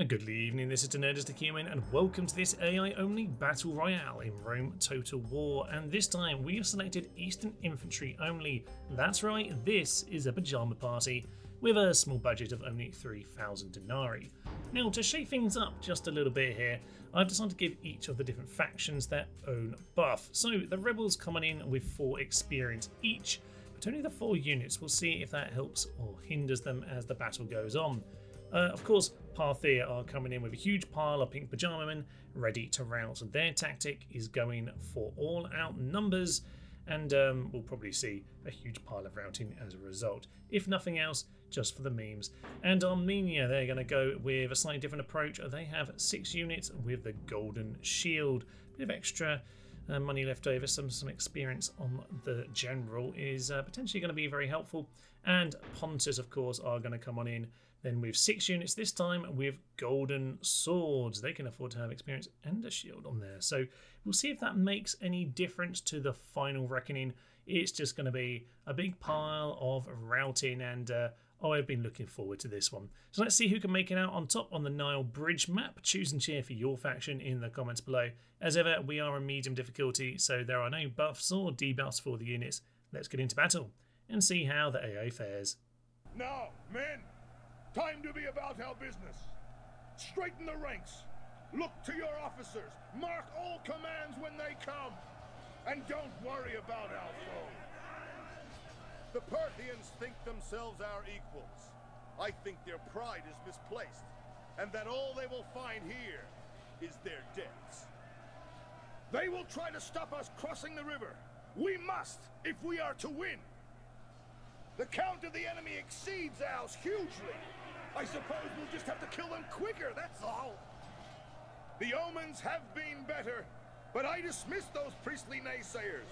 Good evening, this is Nerdist and welcome to this AI-only Battle Royale in Rome Total War, and this time we have selected Eastern Infantry only. That's right, this is a Pyjama party with a small budget of only 3,000 denarii. Now, to shake things up just a little bit here, I've decided to give each of the different factions their own buff. So the rebels coming in with 4 experience each, but only the 4 units. We'll see if that helps or hinders them as the battle goes on. Of course, Parthia are coming in with a huge pile of pink pyjama men ready to rout. Their tactic is going for all out numbers, and we'll probably see a huge pile of routing as a result. If nothing else, just for the memes. And Armenia, they're going to go with a slightly different approach. They have 6 units with the golden shield. Bit of extra money left over, some experience on the general is potentially going to be very helpful. And Pontus, of course, are going to come on in then with 6 units this time with golden swords. They can afford to have experience and a shield on there. So we'll see if that makes any difference to the final reckoning. It's just going to be a big pile of routing, and I've been looking forward to this one. So let's see who can make it out on top on the Nile Bridge map. Choose and cheer for your faction in the comments below. As ever, we are a medium difficulty, so there are no buffs or debuffs for the units. Let's get into battle and see how the AI fares. Now, men, time to be about our business. Straighten the ranks. Look to your officers. Mark all commands when they come. And don't worry about our foe. The Parthians think themselves our equals. I think their pride is misplaced, and that all they will find here is their deaths. They will try to stop us crossing the river. We must, if we are to win. The count of the enemy exceeds ours hugely. I suppose we'll just have to kill them quicker, that's all. The omens have been better, but I dismiss those priestly naysayers.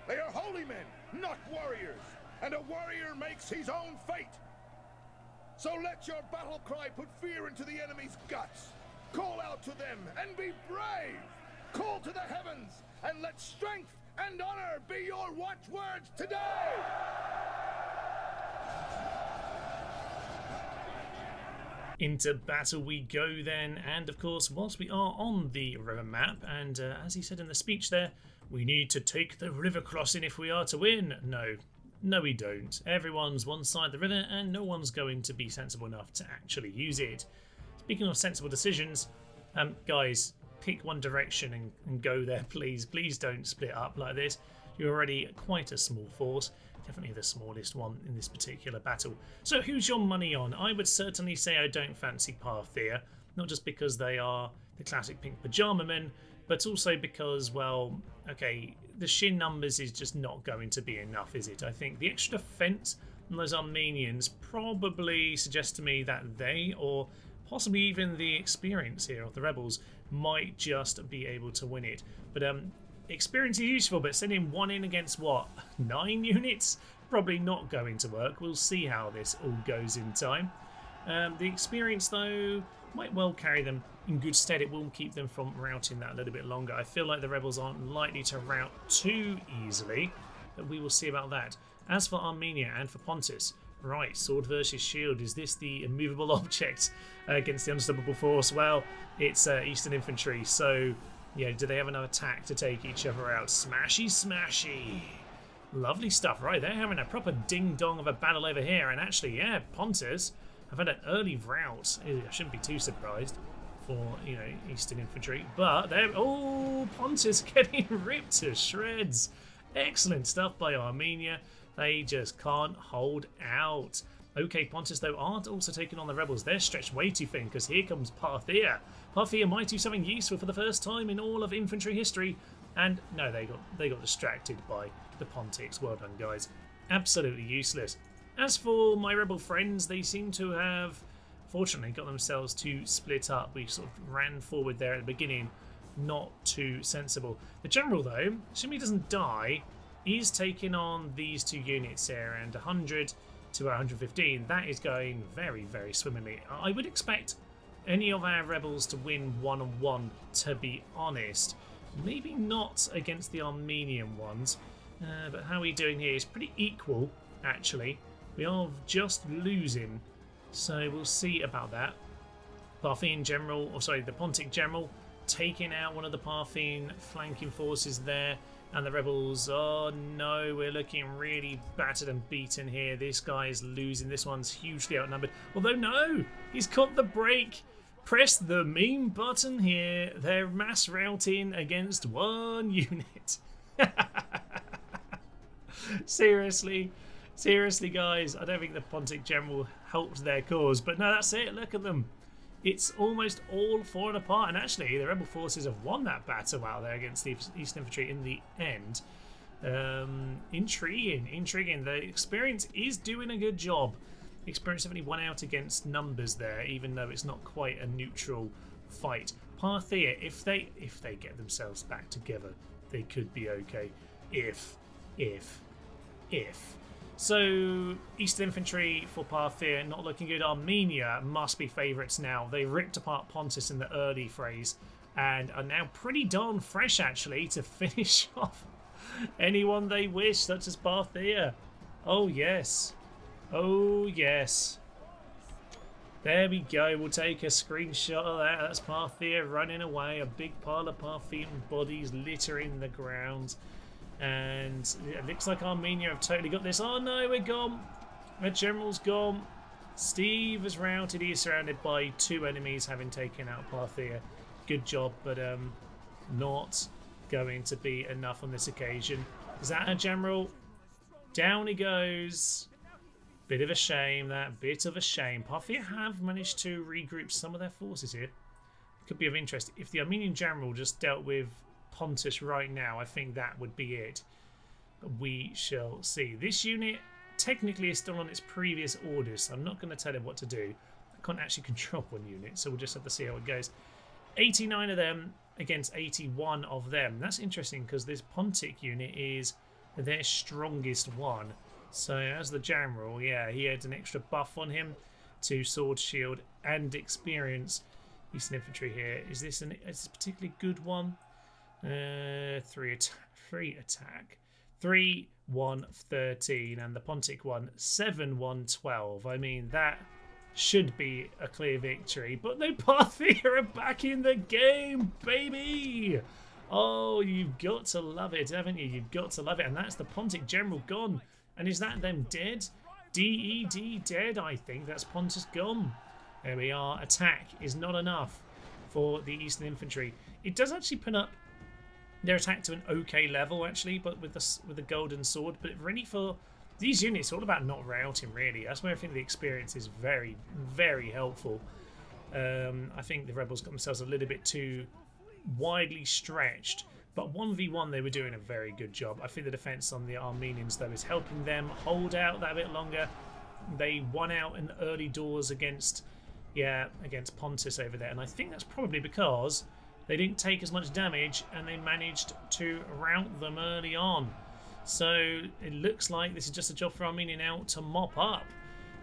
They are holy men, not warriors, and a warrior makes his own fate. So let your battle cry put fear into the enemy's guts. Call out to them and be brave. Call to the heavens and let strength and honor be your watchwords today. Into battle we go then, and of course, whilst we are on the river map, and as he said in the speech there, we need to take the river crossing if we are to win. No we don't. Everyone's one side of the river and no one's going to be sensible enough to actually use it. Speaking of sensible decisions, guys, pick one direction and go there, please. Please don't split up like this. You're already quite a small force. Definitely the smallest one in this particular battle. So who's your money on? I would certainly say I don't fancy Parthia, not just because they are the classic pink pyjama men, but also because, well, okay, the sheer numbers is just not going to be enough, is it? I think the extra defense on those Armenians probably suggests to me that they, or possibly even the experience here of the rebels, might just be able to win it. But experience is useful, but sending one in against, what, 9 units? Probably not going to work. We'll see how this all goes in time. The experience, though, might well carry them in good stead. It will keep them from routing that a little bit longer. I feel like the rebels aren't likely to rout too easily, but we will see about that. As for Armenia and for Pontus, right, sword versus shield. Is this the immovable object against the unstoppable force? Well, it's Eastern Infantry, so yeah, do they have enough attack to take each other out? Smashy, smashy. Lovely stuff, right? They're having a proper ding-dong of a battle over here, and actually, yeah, Pontus have had an early rout. I shouldn't be too surprised for, you know, Eastern Infantry, but they're, oh, Pontus getting ripped to shreds. Excellent stuff by Armenia. They just can't hold out. Okay, Pontus, though, aren't also taking on the rebels. They're stretched way too thin, because here comes Parthia. Parthia might do something useful for the first time in all of infantry history. And no, they got distracted by the Pontics. Well done, guys. Absolutely useless. As for my rebel friends, they seem to have, fortunately, got themselves to split up. We sort of ran forward there at the beginning. Not too sensible. The general, though, assuming he doesn't die, is taking on these 2 units here, and 100 to 115. That is going very, very swimmingly. I would expect any of our rebels to win one-on-one, to be honest. Maybe not against the Armenian ones, but how are we doing here is pretty equal, actually. We are just losing, so we'll see about that. Parthian general, or sorry, the Pontic general, taking out one of the Parthian flanking forces there. And the rebels, oh no, we're looking really battered and beaten here. This guy is losing. This one's hugely outnumbered. Although no, he's caught the break. Press the meme button here. They're mass routing against one unit. Seriously, guys, I don't think the Pontic general helped their cause. But no, that's it. Look at them. It's almost all fallen apart, and actually the rebel forces have won that battle out there against the East Infantry in the end. Intriguing. The experience is doing a good job. Experience definitely won out against numbers there, even though it's not quite a neutral fight. Parthia, if they get themselves back together, they could be okay. If. So, East Infantry for Parthia, not looking good. Armenia must be favourites now. They ripped apart Pontus in the early phase and are now pretty darn fresh, actually, to finish off anyone they wish, such as Parthia. Oh, yes. Oh, yes. There we go. We'll take a screenshot of that. That's Parthia running away. A big pile of Parthian bodies littering the ground. And it looks like Armenia have totally got this. Oh no, we're gone. Our general's gone. Steve is routed. He is surrounded by 2 enemies, having taken out Parthia. Good job, but not going to be enough on this occasion. Is that our general? Down he goes. Bit of a shame, that. Bit of a shame. Parthia have managed to regroup some of their forces here. Could be of interest. If the Armenian general just dealt with Pontus right now, I think that would be it. But we shall see. This unit technically is still on its previous orders, so I'm not going to tell it what to do. I can't actually control one unit, so we'll just have to see how it goes. 89 of them against 81 of them. That's interesting because this Pontic unit is their strongest one. So as the general, yeah, he had an extra buff on him to sword, shield, and experience. Eastern Infantry here. Is this a particularly good one? 3 attack. 3, 1, 13, and the Pontic one 7, 1, 12. I mean, that should be a clear victory, but no, Parthia are back in the game, baby. Oh, you've got to love it, haven't you? You've got to love it. And that's the Pontic general gone. And is that them dead? DED dead, I think. That's Pontus gone. There we are. Attack is not enough for the Eastern Infantry. It does actually put up their attack to an okay level, actually, but with the golden sword. But really, for these units, it's all about not routing, really. That's where I think the experience is very, very helpful. I think the rebels got themselves a little bit too widely stretched, but 1v1 they were doing a very good job. I think the defense on the Armenians, though, is helping them hold out that bit longer. They won out in the early doors against Pontus over there, and I think that's probably because they didn't take as much damage and they managed to rout them early on. So it looks like this is just a job for Armenia now to mop up.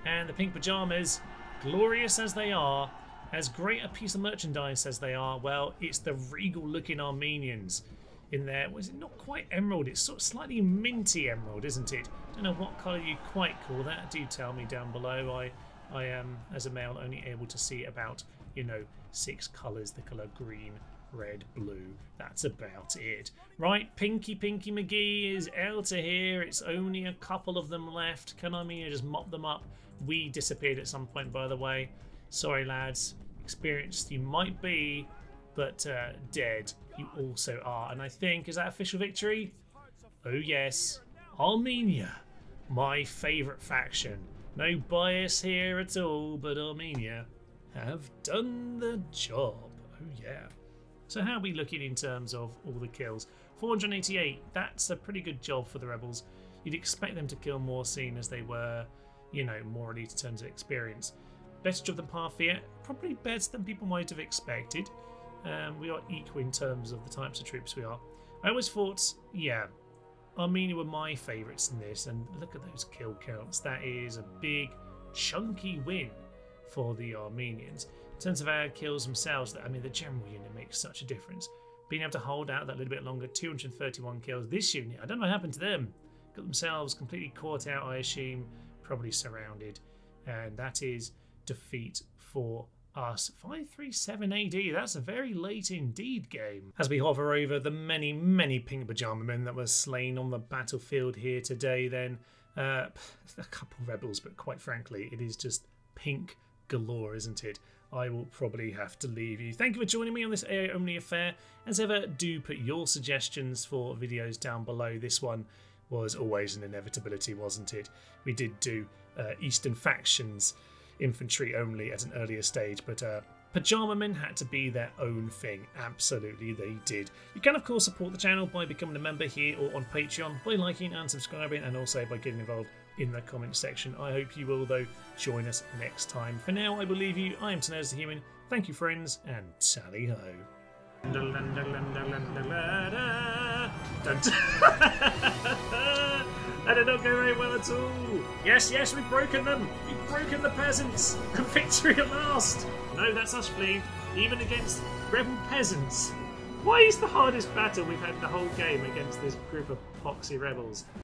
And the pink pajamas, glorious as they are, as great a piece of merchandise as they are, well, it's the regal looking Armenians in there. Was it not quite emerald? It's sort of slightly minty emerald, isn't it? Don't know what colour you quite call that. Do tell me down below. I am, as a male, only able to see about, 6 colours. The colour green, red, blue. That's about it. Right, Pinky McGee is out of here. It's only a couple of them left. Can Armenia just mop them up? We disappeared at some point, by the way. Sorry, lads. Experienced you might be, but dead you also are. And I think, is that official victory? Oh yes, Armenia, my favourite faction. No bias here at all, but Armenia have done the job. Oh yeah. So how are we looking in terms of all the kills? 488, that's a pretty good job for the rebels. You'd expect them to kill more, seeing as they were, more elite in terms of experience. Better job than Parthia, probably better than people might have expected. We are equal in terms of the types of troops we are. I always thought, Armenia were my favourites in this, and look at those kill counts. That is a big, chunky win for the Armenians. In terms of our kills themselves, the general unit makes such a difference. Being able to hold out that little bit longer, 231 kills. This unit, I don't know what happened to them. Got themselves completely caught out, I assume, probably surrounded. And that is defeat for us. 537 AD, that's a very late indeed game. As we hover over the many, many pink pajama men that were slain on the battlefield here today then, a couple rebels, but quite frankly, it is just pink galore, isn't it? I will probably have to leave you. Thank you for joining me on this AI only affair. As ever, do put your suggestions for videos down below. This one was always an inevitability, wasn't it? We did do Eastern Factions Infantry only at an earlier stage, but Pyjama Men had to be their own thing. Absolutely they did. You can of course support the channel by becoming a member here or on Patreon, by liking and subscribing, and also by getting involved in the comment section. I hope you will though join us next time. For now I will leave you. I am Tenez the Human. Thank you friends, and tally ho. That did not go very well at all. Yes, yes, we've broken them. We've broken the peasants. Victory at last. No, that's us fleeing, even against rebel peasants. Why is the hardest battle we've had the whole game against this group of poxy rebels?